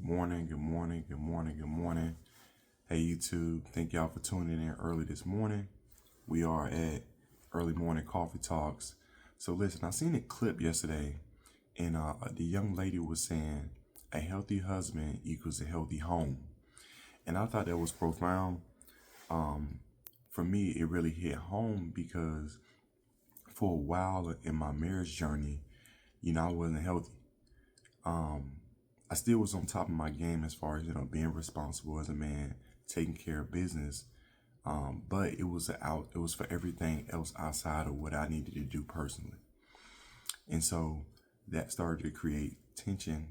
morning, good morning, good morning, good morning. Hey YouTube, thank y'all for tuning in early this morning. We are at Early Morning Coffee Talks. So listen, I seen a clip yesterday and the young lady was saying a healthy husband equals a healthy home. And I thought that was profound. For me, it really hit home because for a while in my marriage journey, I wasn't healthy. I still was on top of my game as far as being responsible as a man, taking care of business. But it was it was for everything else outside of what I needed to do personally, and so that started to create tension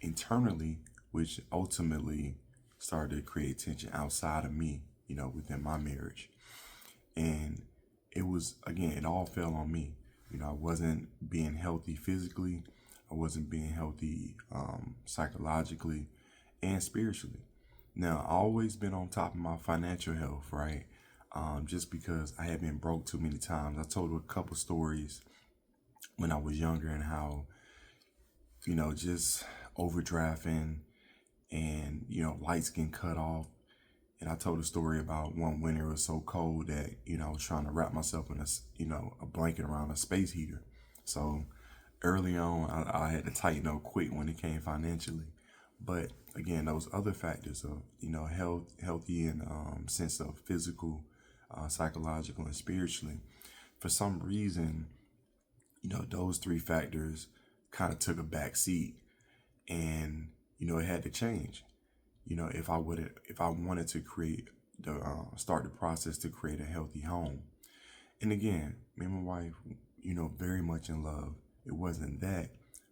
internally, which ultimately started to create tension outside of me, within my marriage. And it was, again, it all fell on me. I wasn't being healthy physically. I wasn't being healthy psychologically and spiritually. Now, I always been on top of my financial health, right? Just because I had been broke too many times. I told a couple stories when I was younger and how, just overdrafting and, lights getting cut off. And I told a story about one winter it was so cold that, I was trying to wrap myself in a blanket around a space heater. So early on, I had to tighten up quick when it came financially. But again, those other factors of, healthy and sense of physical, psychological, and spiritually, for some reason, those three factors kind of took a back seat, and it had to change. If I wanted to create start the process to create a healthy home. And again, me and my wife, very much in love. It wasn't that,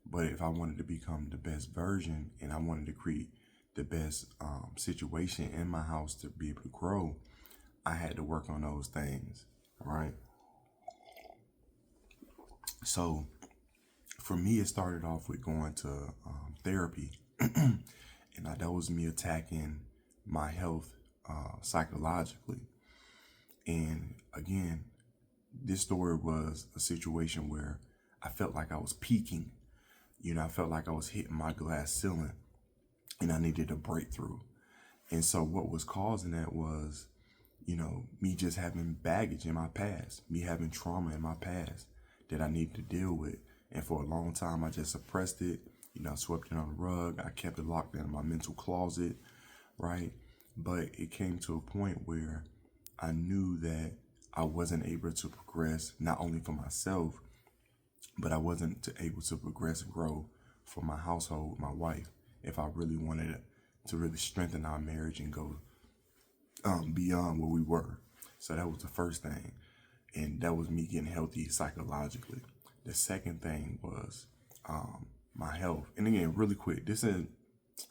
but if I wanted to become the best version and I wanted to create the best situation in my house to be able to grow, I had to work on those things, right? So for me, it started off with going to therapy, and that was me attacking my health psychologically. And again, this story was a situation where I felt like I was peaking. I felt like I was hitting my glass ceiling and I needed a breakthrough. And so what was causing that was, me just having baggage in my past, me having trauma in my past that I needed to deal with. And for a long time, I just suppressed it. I swept it on the rug. I kept it locked in my mental closet, right? But it came to a point where I knew that I wasn't able to progress, not only for myself, but I wasn't able to progress and grow for my household, my wife, if I really wanted to really strengthen our marriage and go beyond where we were. So that was the first thing. And that was me getting healthy psychologically. The second thing was my health. And again, really quick, this is,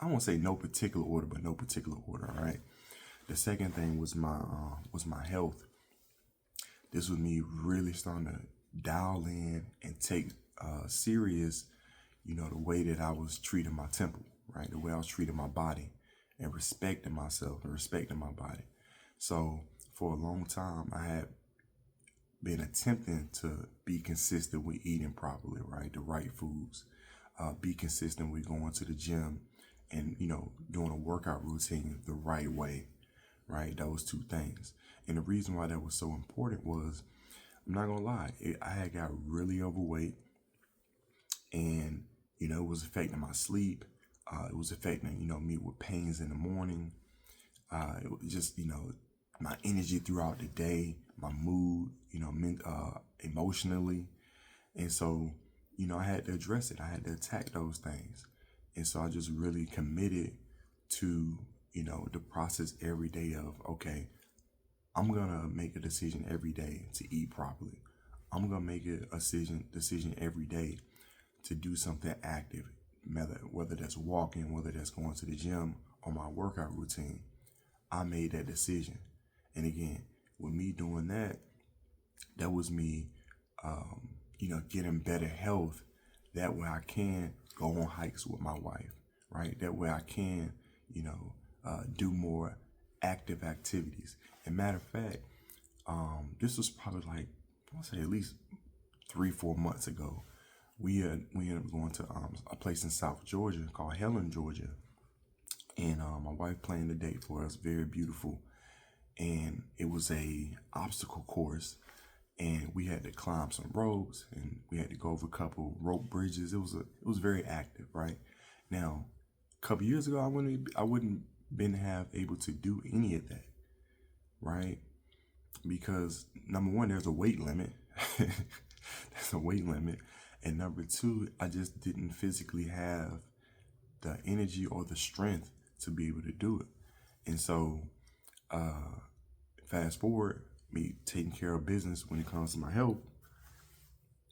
I won't say no particular order, but no particular order, all right? The second thing was my health. This was me really starting to dial in and take serious, the way that I was treating my temple, right? The way I was treating my body and respecting myself and respecting my body. So for a long time, I had been attempting to be consistent with eating properly, right? The right foods, be consistent with going to the gym and, doing a workout routine the right way, right? Those two things. And the reason why that was so important was, I'm not gonna lie, I had got really overweight, and it was affecting my sleep. It was affecting me with pains in the morning. It was just my energy throughout the day, my mood, emotionally, and so I had to address it. I had to attack those things, and so I just really committed to the process every day of, okay, I'm gonna make a decision every day to eat properly. I'm gonna make a decision every day to do something active, whether that's walking, whether that's going to the gym or my workout routine. I made that decision. And again, with me doing that, that was me, getting better health. That way I can go on hikes with my wife, right? That way I can, do more active activities. And matter of fact, this was probably like, I want to say at least 3-4 months ago we ended up going to a place in South Georgia called Helen, Georgia, and my wife planned the date for us. Very beautiful, and it was a obstacle course, and we had to climb some ropes, and we had to go over a couple rope bridges. It was very active, right? Now, a couple years ago, I wouldn't been have able to do any of that, right? Because number one, there's a weight limit. There's a weight limit. And number two, I just didn't physically have the energy or the strength to be able to do it. And so, fast forward, me taking care of business when it comes to my health,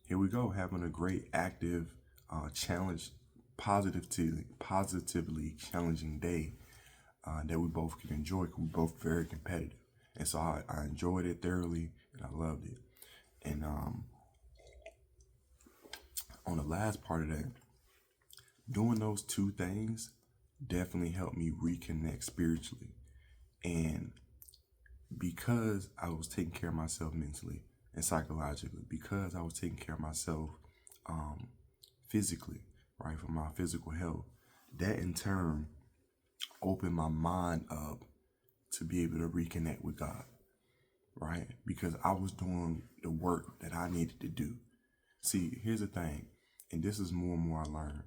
here we go, having a great, active, challenge, positively challenging day that we both can enjoy, because we're both very competitive. And so I enjoyed it thoroughly, and I loved it. And on the last part of that, doing those two things definitely helped me reconnect spiritually. And because I was taking care of myself mentally and psychologically, because I was taking care of myself physically, right, for my physical health, that in turn opened my mind up to be able to reconnect with God, right? Because I was doing the work that I needed to do. See, here's the thing, and this is more and more I learn.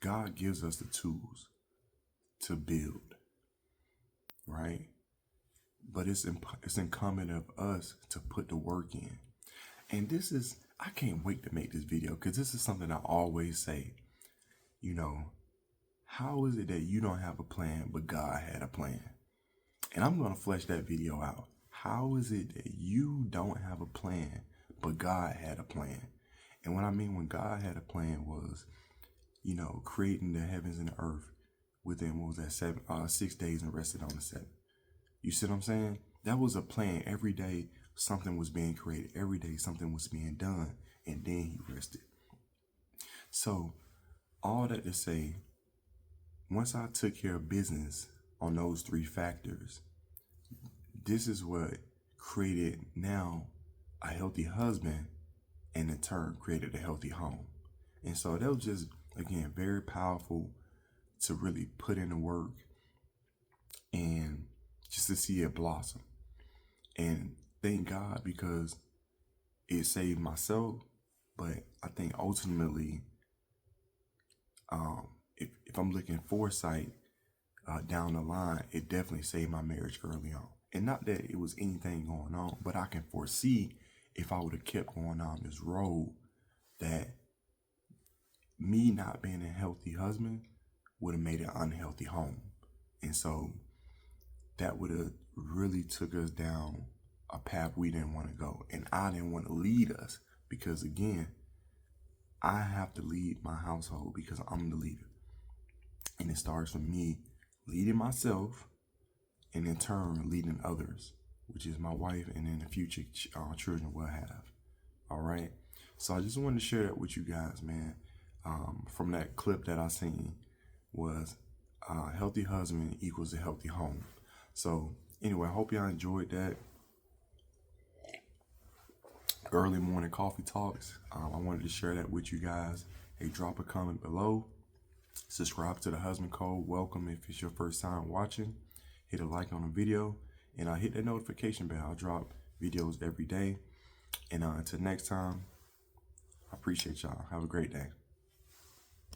God gives us the tools to build, right? But it's incumbent of us to put the work in. And I can't wait to make this video, because this is something I always say. You know, how is it that you don't have a plan, but God had a plan? And I'm going to flesh that video out. How is it that you don't have a plan, but God had a plan? And what I mean when God had a plan was, creating the heavens and the earth within, 6 days, and rested on the seventh. You see what I'm saying? That was a plan. Every day something was being created. Every day something was being done. And then he rested. So all that to say, once I took care of business on those three factors, this is what created now a healthy husband, and in turn created a healthy home. And so that was just, again, very powerful to really put in the work and just to see it blossom. And thank God, because it saved myself, but I think ultimately, if I'm looking foresight down the line, it definitely saved my marriage early on. And not that it was anything going on, but I can foresee if I would have kept going on this road, that me not being a healthy husband would have made an unhealthy home. And so that would have really took us down a path we didn't want to go. And I didn't want to lead us, because again, I have to lead my household because I'm the leader. And it starts with me leading myself, and in turn leading others, which is my wife, and then the future children we'll have. All right. So I just wanted to share that with you guys, man. From that clip that I seen was healthy husband equals a healthy home. So anyway, I hope y'all enjoyed that early morning coffee talks. I wanted to share that with you guys. Hey, drop a comment below. Subscribe to the Husband Code. Welcome if it's your first time watching. Hit a like on the video, and hit that notification bell. I drop videos every day. And until next time, I appreciate y'all. Have a great day.